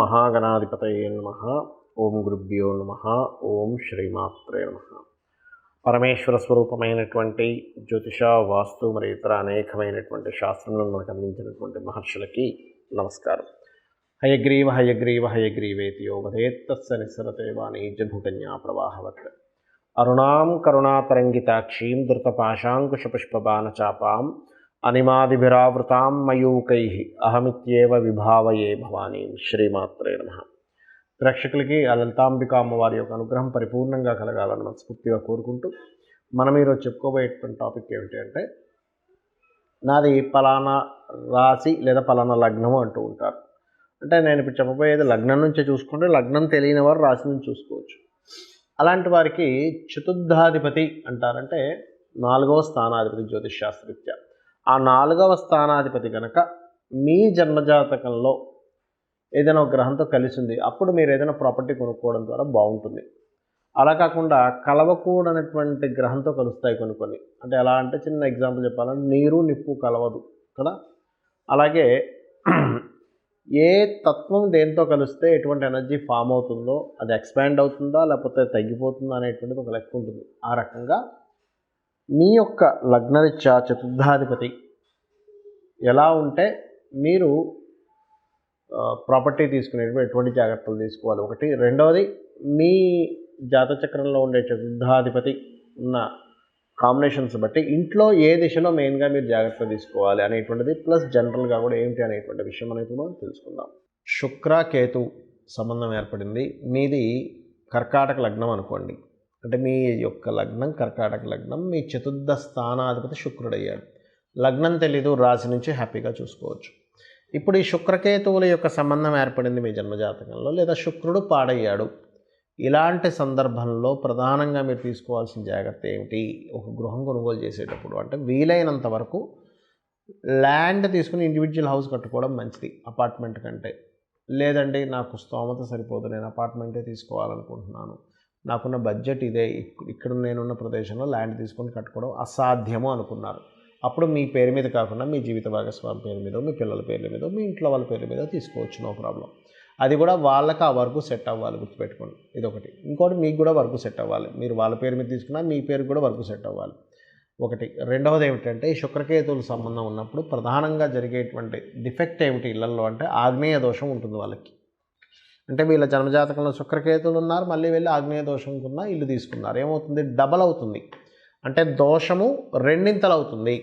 మహాగణాధిపతయే నమః. ఓం గురుభ్యో నమః. ఓం శ్రీమాత్రే నమః. పరమేశ్వర స్వరూపమైనటువంటి జ్యోతిష, వాస్తు మరియు ఇతర అనేకమైనటువంటి శాస్త్రములను మనకు అందించినటువంటి మహర్షులకి నమస్కారం. హయగ్రీవ హయగ్రీవ హయగ్రీవేతి యో వదేత్తస్స నిస్సరతే వాణీ జన్మకన్యా ప్రవాహవత్. అరుణాం కరుణాతరంగితాక్షీం ధృతపాశాంకుశపుష్పబాణచాపాం అనిమాదిభిరావృతాం మయూకైః అహమిత్యేవ విభావయే భవానీం. శ్రీమాత్రే నమః. ప్రేక్షకులకి ఆ లలితాంబిక అమ్మవారి యొక్క అనుగ్రహం పరిపూర్ణంగా కలగాలని మనస్ఫూర్తిగా కోరుకుంటూ మనం ఈరోజు చెప్పుకోబోయేటువంటి టాపిక్ ఏమిటి అంటే, నాది పలానా రాశి లేదా పలానా లగ్నము అంటూ ఉంటారు. అంటే నేను ఇప్పుడు చెప్పబోయేది లగ్నం నుంచే చూసుకుంటే, లగ్నం తెలియని వారు రాశి నుంచి చూసుకోవచ్చు. అలాంటి వారికి చతుర్థాధిపతి అంటారంటే 4వ స్థానాధిపతి జ్యోతిష్ శాస్త్రరీత్యా. ఆ 4వ స్థానాధిపతి కనుక మీ జన్మజాతకంలో ఏదైనా ఒక గ్రహంతో కలిసి ఉంది, అప్పుడు మీరు ఏదైనా ప్రాపర్టీ కొనుక్కోవడం ద్వారా బాగుంటుంది. అలా కాకుండా కలవకూడనటువంటి గ్రహంతో కలుస్తాయి కొన్ని. అంటే ఎలా అంటే, చిన్న ఎగ్జాంపుల్ చెప్పాలంటే నీరు నిప్పు కలవదు కదా. అలాగే ఏ తత్వం దేంతో కలిస్తే ఎటువంటి ఎనర్జీ ఫామ్ అవుతుందో, అది ఎక్స్పాండ్ అవుతుందా లేకపోతే తగ్గిపోతుందా అనేటువంటిది ఒక లెక్క ఉంటుంది. ఆ రకంగా మీ యొక్క లగ్నరీత్యా చతుర్థాధిపతి ఎలా ఉంటే మీరు ప్రాపర్టీ తీసుకునేటువంటి ఎటువంటి జాగ్రత్తలు తీసుకోవాలి ఒకటి. రెండవది, మీ జాతచక్రంలో ఉండే చతుర్థాధిపతి ఉన్న కాంబినేషన్స్ బట్టి ఇంట్లో ఏ దిశలో మెయిన్గా మీరు జాగ్రత్త తీసుకోవాలి అనేటువంటిది, ప్లస్ జనరల్గా కూడా ఏమిటి అనేటువంటి విషయం అనేది మనం తెలుసుకుందాం. శుక్ర కేతు సంబంధం ఏర్పడింది. మీది కర్కాటక లగ్నం అనుకోండి. అంటే మీ యొక్క లగ్నం కర్కాటక లగ్నం, మీ చతుర్థ స్థానాధిపతి శుక్రుడు అయ్యాడు. లగ్నం తెలీదు, రాశి నుంచి హ్యాపీగా చూసుకోవచ్చు. ఇప్పుడు ఈ శుక్రకేతువుల యొక్క సంబంధం ఏర్పడింది మీ జన్మజాతకంలో, లేదా శుక్రుడు పాడయ్యాడు. ఇలాంటి సందర్భంలో ప్రధానంగా మీరు తీసుకోవాల్సిన జాగ్రత్త ఏమిటి? ఒక గృహం కొనుగోలు చేసేటప్పుడు అంటే వీలైనంత వరకు ల్యాండ్ తీసుకుని ఇండివిజువల్ హౌస్ కట్టుకోవడం మంచిది అపార్ట్మెంట్ కంటే. లేదండి నాకు స్తోమత సరిపోదు, నేను అపార్ట్మెంటే తీసుకోవాలనుకుంటున్నాను, నాకున్న బడ్జెట్ ఇదే, ఇక్కడ నేనున్న ప్రదేశంలో ల్యాండ్ తీసుకొని కట్టుకోవడం అసాధ్యము అనుకున్నారు, అప్పుడు మీ పేరు మీద కాకుండా మీ జీవిత భాగస్వామి పేరు మీద, మీ పిల్లల పేర్ల మీద, మీ ఇంట్లో వాళ్ళ పేర్ల మీద తీసుకోవచ్చు, నో ప్రాబ్లం. అది కూడా వాళ్ళకి ఆ వర్క్ సెట్ అవ్వాలి, గుర్తుపెట్టుకోండి. ఇదొకటి. ఇంకోటి, మీకు కూడా వర్క్ సెట్ అవ్వాలి. మీరు వాళ్ళ పేరు మీద తీసుకున్నా మీ పేరు కూడా వర్క్ సెట్ అవ్వాలి, ఒకటి. రెండవది ఏమిటంటే, ఈ శుక్రకేతువుల సంబంధం ఉన్నప్పుడు ప్రధానంగా జరిగేటువంటి డిఫెక్ట్ ఏమిటి ఇళ్లలో అంటే, ఆగ్నేయ దోషం ఉంటుంది వాళ్ళకి. అంటే వీళ్ళ జన్మజాతకంలో శుక్రకేతువులు ఉన్నారు, మళ్ళీ వెళ్ళి ఆగ్నేయ దోషంకున్న ఇల్లు తీసుకున్నారు. ఏమవుతుంది? డబల్ అవుతుంది. అంటే దోషము రెండింతలు అవుతుంది.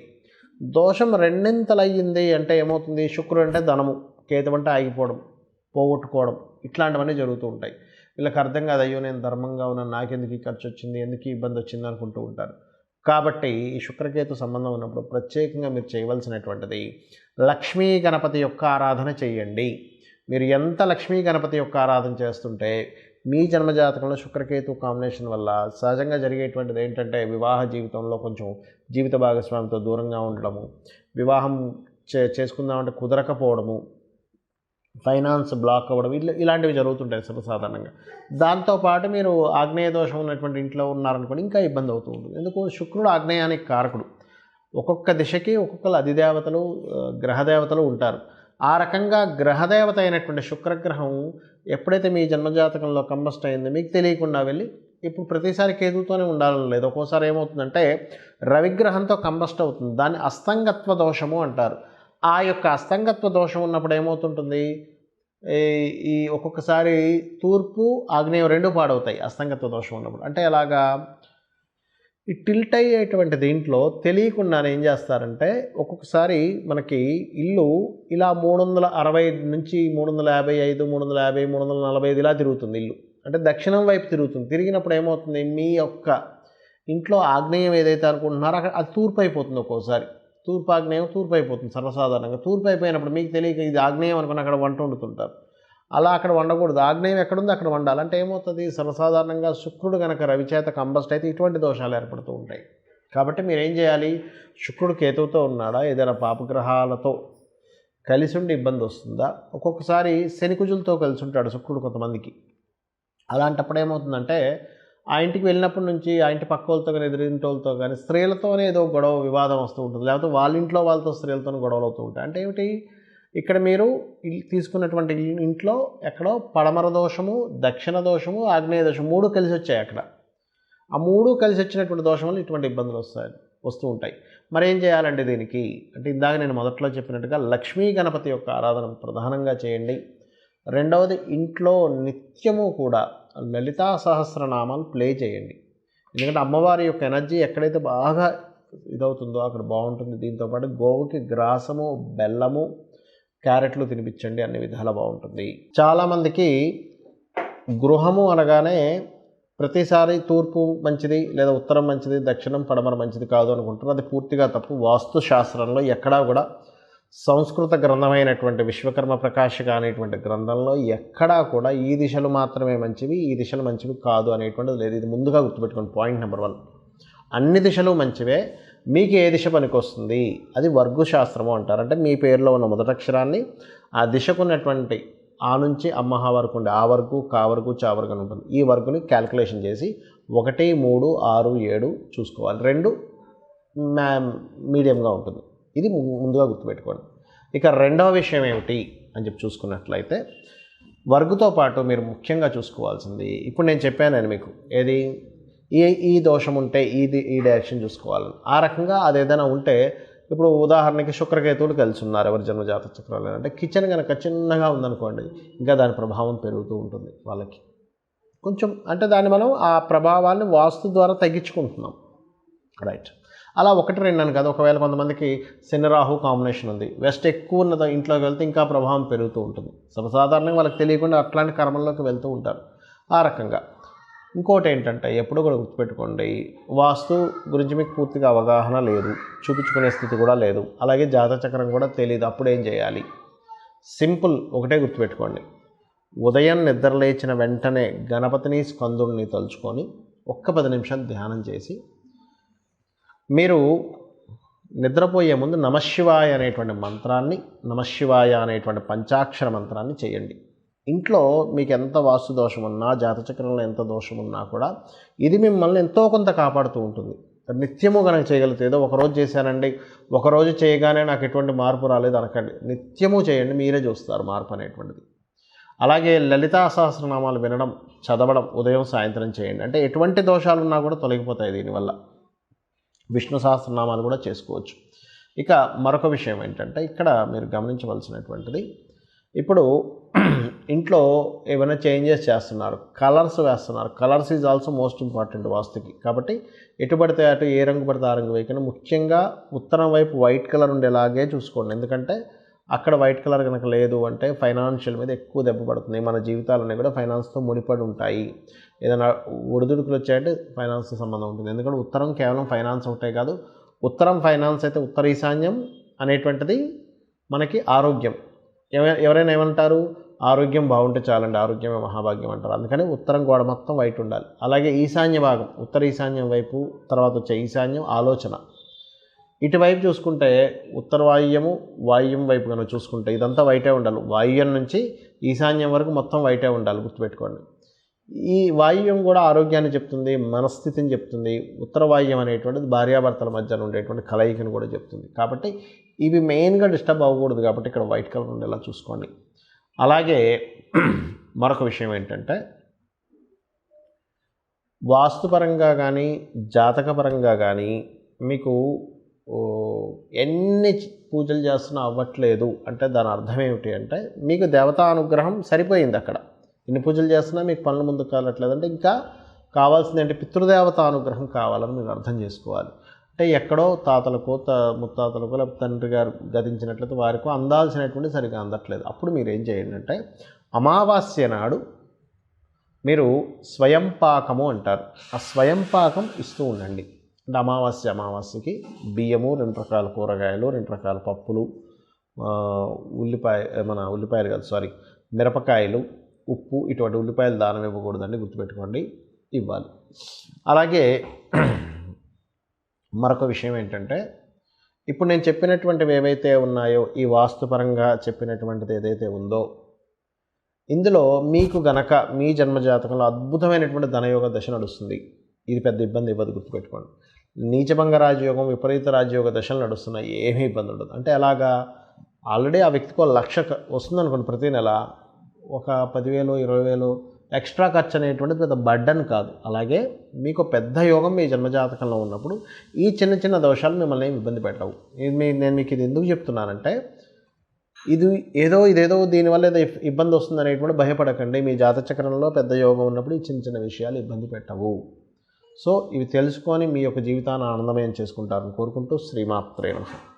దోషం రెండింతలు అయ్యింది అంటే ఏమవుతుంది? శుక్రుడు అంటే ధనము, కేతు అంటే ఆగిపోవడం, పోగొట్టుకోవడం, ఇట్లాంటివన్నీ జరుగుతూ ఉంటాయి. వీళ్ళకి అర్థం కాదు, అయ్యో నేను ధర్మంగా ఉన్నాను, నాకెందుకు ఈ ఖర్చు వచ్చింది, ఎందుకు ఈ ఇబ్బంది వచ్చింది అనుకుంటూ ఉంటారు. కాబట్టి ఈ శుక్రకేతు సంబంధం ఉన్నప్పుడు ప్రత్యేకంగా మీరు చేయవలసినటువంటిది లక్ష్మీ గణపతి యొక్క ఆరాధన చేయండి. మీరు ఎంత లక్ష్మీ గణపతి యొక్క ఆరాధన చేస్తుంటే మీ జన్మజాతకంలో శుక్రకేతు కాంబినేషన్ వల్ల సహజంగా జరిగేటువంటిది ఏంటంటే, వివాహ జీవితంలో కొంచెం జీవిత భాగస్వామితో దూరంగా ఉండడము, వివాహం చేసుకుందామంటే కుదరకపోవడము, ఫైనాన్స్ బ్లాక్ అవ్వడం, ఇలాంటివి జరుగుతుంటాయి సర్వసాధారణంగా. దాంతోపాటు మీరు ఆగ్నేయ దోషం ఉన్నటువంటి ఇంట్లో ఉన్నారనుకోండి, ఇంకా ఇబ్బంది అవుతూ ఉంటుంది. ఎందుకు? శుక్రుడు ఆగ్నేయానికి కారకుడు. ఒక్కొక్క దిశకి ఒక్కొక్కరు అధిదేవతలు, గ్రహదేవతలు ఉంటారు. ఆ రకంగా గ్రహదేవత అయినటువంటి శుక్రగ్రహం ఎప్పుడైతే మీ జన్మజాతకంలో కంబస్ట్ అయిందో మీకు తెలియకుండా వెళ్ళి, ఇప్పుడు ప్రతిసారి కేతుతోనే ఉండాలని లేదు, ఒక్కోసారి ఏమవుతుందంటే రవిగ్రహంతో కంబస్ట్ అవుతుంది. దాన్ని అస్తంగత్వ దోషము అంటారు. ఆ యొక్క అస్తంగత్వ దోషం ఉన్నప్పుడు ఏమవుతుంటుంది, ఈ ఒక్కొక్కసారి తూర్పు ఆగ్నేయం రెండు పాడవుతాయి అస్తంగత్వ దోషం ఉన్నప్పుడు. అంటే ఎలాగా? ఈ టిల్ట్ అయ్యేటువంటి దీంట్లో తెలియకుండా ఏం చేస్తారంటే, ఒక్కొక్కసారి మనకి ఇల్లు ఇలా 360 నుంచి 355, 350, 345 ఇలా తిరుగుతుంది ఇల్లు. అంటే దక్షిణం వైపు తిరుగుతుంది. తిరిగినప్పుడు ఏమవుతుంది, మీ యొక్క ఇంట్లో ఆగ్నేయం ఏదైతే అనుకుంటున్నారో అక్కడ అది తూర్పు అయిపోతుంది. ఒక్కోసారి తూర్పు ఆగ్నేయం తూర్పు అయిపోతుంది సర్వసాధారణంగా. తూర్పు అయిపోయినప్పుడు మీకు తెలియక ఇది ఆగ్నేయం అనుకుని అక్కడ వంట వండుతుంటారు. అలా అక్కడ వండకూడదు. ఆగ్నేయం ఎక్కడుందో అక్కడ వండాలి. అంటే ఏమవుతుంది, సర్వసాధారణంగా శుక్రుడు కనుక రవిచేత కంబస్ట్ అయితే ఇటువంటి దోషాలు ఏర్పడుతూ ఉంటాయి. కాబట్టి మీరు ఏం చేయాలి? శుక్రుడు కేతువుతో ఉన్నాడా, ఏదైనా పాపగ్రహాలతో కలిసి ఉండి ఇబ్బంది వస్తుందా? ఒక్కొక్కసారి శనికుజులతో కలిసి ఉంటాడు శుక్రుడు కొంతమందికి. అలాంటప్పుడు ఏమవుతుందంటే, ఆ ఇంటికి వెళ్ళినప్పటి నుంచి ఆ ఇంటి పక్క వాళ్ళతో కానీ ఎదురింటి వాళ్ళతో కానీ స్త్రీలతోనే ఏదో గొడవ వివాదం వస్తూ ఉంటుంది, లేకపోతే వాళ్ళ ఇంట్లో వాళ్ళతో స్త్రీలతో గొడవలు అవుతూ ఉంటాయి. అంటే ఏమిటి? ఇక్కడ మీరు తీసుకున్నటువంటి ఇంట్లో ఎక్కడో పడమర దోషము, దక్షిణ దోషము, ఆగ్నేయ దోషం 3 కలిసి వచ్చాయి అక్కడ. ఆ 3 కలిసి వచ్చినటువంటి దోషం వల్ల ఇటువంటి ఇబ్బందులు వస్తూ ఉంటాయి. మరి ఏం చేయాలండి దీనికి అంటే ఇందాక నేను మొదట్లో చెప్పినట్టుగా లక్ష్మీ గణపతి యొక్క ఆరాధన ప్రధానంగా చేయండి. రెండవది ఇంట్లో నిత్యము కూడా లలితా సహస్రనామాలు ప్లే చేయండి. ఎందుకంటే అమ్మవారి యొక్క ఎనర్జీ ఎక్కడైతే బాగా ఇదవుతుందో అక్కడ బాగుంటుంది. దీంతోపాటు గోవుకి గ్రాసము, బెల్లము, క్యారెట్లు తినిపించండి, అన్ని విధాలా బాగుంటుంది. చాలామందికి గృహము అనగానే ప్రతిసారి తూర్పు మంచిది లేదా ఉత్తరం మంచిది, దక్షిణం పడమర మంచిది కాదు అనుకుంటున్నారు. అది పూర్తిగా తప్పు. వాస్తు శాస్త్రంలో ఎక్కడా కూడా సంస్కృత గ్రంథమైనటువంటి విశ్వకర్మ ప్రకాశిక అనేటువంటి గ్రంథంలో ఎక్కడా కూడా ఈ దిశలు మాత్రమే మంచివి, ఈ దిశలు మంచివి కాదు అనేటువంటిది లేదు. ఇది ముందుగా గుర్తుపెట్టుకోండి. పాయింట్ నెంబర్ 1, అన్ని దిశలు మంచివే. మీకు ఏ దిశ పనికొస్తుంది అది వర్గు శాస్త్రము అంటారు. అంటే మీ పేరులో ఉన్న మొదటక్షరాన్ని ఆ దిశకున్నటువంటి ఆ నుంచి అమ్మహ వరకు ఉండే ఆ వర్గు, కా వర్గు, చా వర్గు అని ఉంటుంది. ఈ వర్గుని క్యాల్కులేషన్ చేసి 1, 3, 6, 7 చూసుకోవాలి. 2 మీడియంగా ఉంటుంది. ఇది ముందుగా గుర్తుపెట్టుకోండి. ఇక రెండవ విషయం ఏమిటి అని చెప్పి చూసుకున్నట్లయితే వర్గుతో పాటు మీరు ముఖ్యంగా చూసుకోవాల్సింది ఇప్పుడు నేను చెప్పాను మీకు ఏది ఈ దోషం ఉంటే ఈ డైరెక్షన్ చూసుకోవాలని. ఆ రకంగా అది ఏదైనా ఉంటే ఇప్పుడు ఉదాహరణకి శుక్రకేతువులు కలిసి ఉన్నారు ఎవరి జన్మజాత చక్రాలు అంటే కిచెన్ కనుక చిన్నగా ఉందనుకోండి ఇంకా దాని ప్రభావం పెరుగుతూ ఉంటుంది వాళ్ళకి కొంచెం. అంటే దాన్ని మనం ఆ ప్రభావాన్ని వాస్తు ద్వారా తగ్గించుకుంటున్నాం. రైట్. అలా 1, 2 అని కాదు. ఒకవేళ కొంతమందికి శని రాహు కాంబినేషన్ ఉంది, వెస్ట్ ఎక్కువ ఉన్న ఇంట్లోకి వెళ్తే ఇంకా ప్రభావం పెరుగుతూ ఉంటుంది. సర్వసాధారణంగా వాళ్ళకి తెలియకుండా అట్లాంటి కర్మల్లోకి వెళ్తూ ఉంటారు. ఆ రకంగా ఇంకోటి ఏంటంటే ఎప్పుడు కూడా గుర్తుపెట్టుకోండి, వాస్తు గురించి మీకు పూర్తిగా అవగాహన లేదు, చూపించుకునే స్థితి కూడా లేదు, అలాగే జాతచక్రం కూడా తెలియదు. అప్పుడు ఏం చేయాలి? సింపుల్, ఒకటే గుర్తుపెట్టుకోండి. ఉదయం నిద్రలేచిన వెంటనే గణపతిని, స్కందుడిని తలుచుకొని 10 నిమిషాలు ధ్యానం చేసి మీరు నిద్రపోయే ముందు నమశివాయ అనేటువంటి మంత్రాన్ని, నమశివాయ అనేటువంటి పంచాక్షర మంత్రాన్ని చేయండి. ఇంట్లో మీకు ఎంత వాస్తు దోషం ఉన్నా, జాతచక్రంలో ఎంత దోషం ఉన్నా కూడా ఇది మిమ్మల్ని ఎంతో కొంత కాపాడుతూ ఉంటుంది. నిత్యము కనుక చేయగలిగితే ఏదో ఒకరోజు చేశానండి, ఒకరోజు చేయగానే నాకు ఎటువంటి మార్పు రాలేదు అనకండి. నిత్యము చేయండి, మీరే చూస్తారు మార్పు అనేటువంటిది. అలాగే లలితా సహస్రనామాలు వినడం, చదవడం ఉదయం సాయంత్రం చేయండి. అంటే ఎటువంటి దోషాలు ఉన్నా కూడా తొలగిపోతాయి దీనివల్ల. విష్ణు సహస్రనామాలు కూడా చేసుకోవచ్చు. ఇక మరొక విషయం ఏంటంటే ఇక్కడ మీరు గమనించవలసినటువంటిది, ఇప్పుడు ఇంట్లో ఏమైనా చేంజెస్ చేస్తున్నారు, కలర్స్ వేస్తున్నారు. Colours is also most important వాస్తుకి. కాబట్టి ఎటు పడితే అటు ఏ రంగు పడితే ఆ రంగు వేయకుండా ముఖ్యంగా ఉత్తరం వైపు వైట్ కలర్ ఉండేలాగే చూసుకోండి. ఎందుకంటే అక్కడ వైట్ కలర్ కనుక లేదు అంటే ఫైనాన్షియల్ మీద ఎక్కువ దెబ్బ పడుతుంది. మన జీవితాలన్నీ కూడా ఫైనాన్స్తో ముడిపడి ఉంటాయి. ఏదైనా ఒడిదుడుకులు వచ్చాయంటే ఫైనాన్స్తో సంబంధం ఉంటుంది. ఎందుకంటే ఉత్తరం కేవలం ఫైనాన్స్ ఒకటే కాదు, ఉత్తరం ఫైనాన్స్ అయితే ఉత్తర ఈశాన్యం అనేటువంటిది మనకి ఆరోగ్యం. ఎవరైనా ఏమంటారు, ఆరోగ్యం బాగుంటే చాలండి, ఆరోగ్యమే మహాభాగ్యం అంటారు. అందుకని ఉత్తరం గోడ మొత్తం వైట్ ఉండాలి. అలాగే ఈశాన్య భాగం, ఉత్తర ఈశాన్యం వైపు తర్వాత వచ్చే ఈశాన్యం ఆలోచన. ఇటువైపు చూసుకుంటే ఉత్తర వాయువ్యము, వాయువ్యం వైపు కనుక చూసుకుంటే ఇదంతా వైటే ఉండాలి. వాయువ్యం నుంచి ఈశాన్యం వరకు మొత్తం వైటే ఉండాలి, గుర్తుపెట్టుకోండి. ఈ వాయువ్యం కూడా ఆరోగ్యాన్ని చెప్తుంది, మనస్థితిని చెప్తుంది. ఉత్తర వాయువ్యం అనేటువంటిది భార్యాభర్తల మధ్య ఉండేటువంటి కలయికను కూడా చెప్తుంది. కాబట్టి ఇవి మెయిన్గా డిస్టర్బ్ అవ్వకూడదు. కాబట్టి ఇక్కడ వైట్ కలర్ ఉండేలా చూసుకోండి. అలాగే మరొక విషయం ఏంటంటే వాస్తుపరంగా కానీ జాతకపరంగా కానీ మీకు ఎన్ని పూజలు చేస్తున్నా అవ్వట్లేదు అంటే దాని అర్థం ఏమిటి అంటే మీకు దేవతా అనుగ్రహం సరిపోయింది. అక్కడ ఎన్ని పూజలు చేస్తున్నా మీకు పనులు ముందుకు కావట్లేదు అంటే ఇంకా కావాల్సింది అంటే పితృదేవత అనుగ్రహం కావాలని మీరు అర్థం చేసుకోవాలి. అంటే ఎక్కడో తాతలకో ముత్తాతలకో లేకపోతే తండ్రి గారు గతించినట్లయితే వారికో అందాల్సినటువంటి సరిగా అందట్లేదు. అప్పుడు మీరు ఏం చేయండి అంటే అమావాస్య నాడు మీరు స్వయం పాకము అంటారు, ఆ స్వయం పాకం ఇస్తూ ఉండండి. అంటే అమావాస్యకి బియ్యము, 2 రకాల కూరగాయలు, 2 రకాల పప్పులు, ఉల్లిపాయలు కాదు సారీ మిరపకాయలు, ఉప్పు, ఇటువంటి ఉల్లిపాయలు దానం ఇవ్వకూడదండి, గుర్తుపెట్టుకోండి, ఇవ్వాలి. అలాగే మరొక విషయం ఏంటంటే ఇప్పుడు నేను చెప్పినటువంటివి ఏవైతే ఉన్నాయో ఈ వాస్తుపరంగా చెప్పినటువంటిది ఏదైతే ఉందో ఇందులో మీకు గనక మీ జన్మజాతకంలో అద్భుతమైనటువంటి ధనయోగ దశ నడుస్తుంది. ఇది పెద్ద ఇబ్బంది ఇవ్వదు, గుర్తుపెట్టుకోండి. నీచభంగ రాజయోగం, విపరీత రాజయోగ దశలు నడుస్తున్నాయి, ఏమీ ఇబ్బంది ఉండదు. అంటే అలాగా ఆల్రెడీ ఆ వ్యక్తికి 1,00,000 వస్తుందనుకోండి ప్రతి నెల, ఒక 10,000 20,000 ఎక్స్ట్రా ఖర్చు అనేటువంటిది పెద్ద బర్డన్ కాదు. అలాగే మీకు పెద్ద యోగం మీ జన్మజాతకంలో ఉన్నప్పుడు ఈ చిన్న చిన్న దోషాలు మిమ్మల్ని ఏమి ఇబ్బంది పెట్టవు. నేను మీకు ఇది ఎందుకు చెప్తున్నానంటే, ఇదేదో దీనివల్ల ఏదో ఇబ్బంది వస్తుంది అనేటువంటి భయపడకండి. మీ జాతచక్రంలో పెద్ద యోగం ఉన్నప్పుడు ఈ చిన్న చిన్న విషయాలు ఇబ్బంది పెట్టవు. సో ఇవి తెలుసుకొని మీ యొక్క జీవితాన్ని ఆనందమయం చేసుకుంటారని కోరుకుంటూ శ్రీమాత్రే నమః.